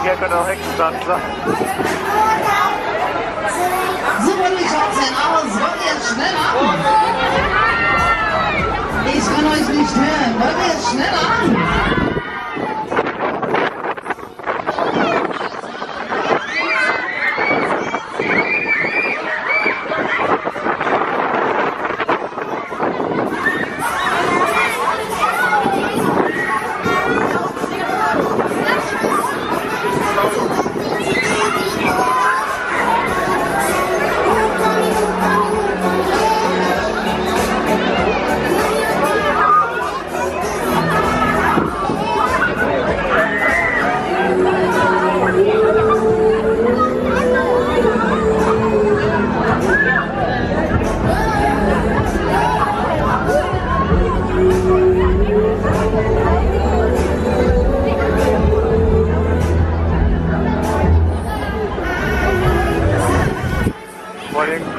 Hier könnte auch Hexenstand sein. So, und wie schaut's denn aus? Wollt ihr jetzt schneller? Ich kann euch nicht hören. Wollt ihr jetzt schneller?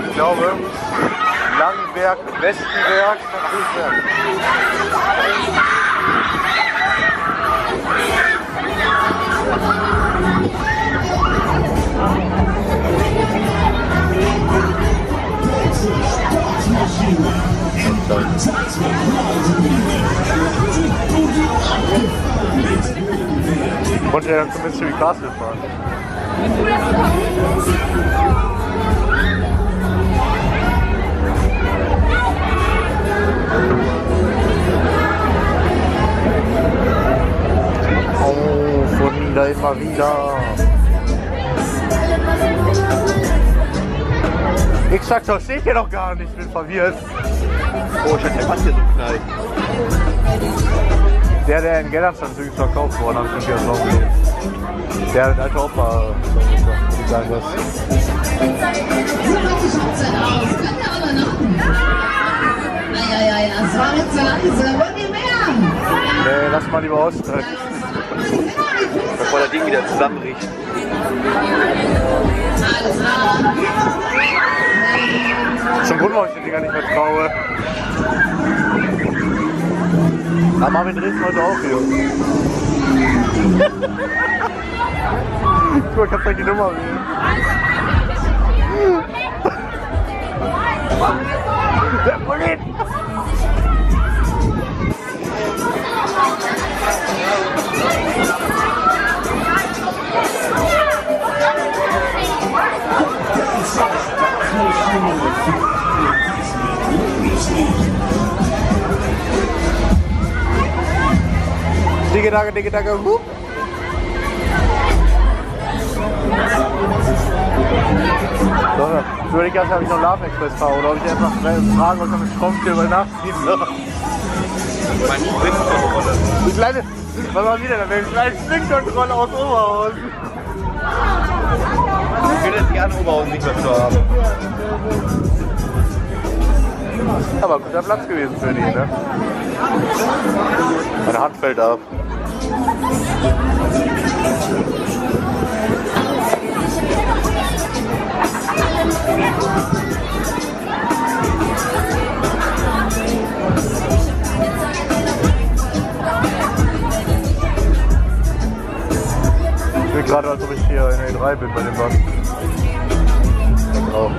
Ich glaube, Langberg, Westenberg, Friedberg. Konnte ja zum Mystery Castle fahren. Oh, von wieder immer wieder. X-Faktor steht hier noch gar nicht, bin verwirrt. Oh, ich hatte der Mann hier so knallt. Der in Gellerstadt ist übrigens verkauft worden, habe ich schon wieder gesehen. Der alte Opa, würde ich sagen, das. Eieiei, das war jetzt so leise. Wollt ihr mehr? Nee, lass mal lieber ausstrecken. Bevor das Ding wieder zusammenbricht. Alles klar. Zum Grund, warum ich den Dinger nicht mehr traue. Aber Marvin Dresden heute auch hier. Guck mal, ich hab gleich die Nummer wählen. Der Polit! Dicke Dacke, hup! So, ich überlege erst, ob ich noch Love Express fahre oder ob ich einfach fragen, was mit Schraubenzieher nachziehen soll. Meine Sprintkontrolle. Die kleine, was war wieder? Da wäre eine kleine Sprintkontrolle aus Oberhausen. Ich will jetzt die anderen Oberhausen nicht mehr zu haben. Aber guter Platz gewesen für die, ne? Meine Hand fällt ab. Ich bin gerade, als ob ich hier in E3 bin bei dem Bus. Da drauf.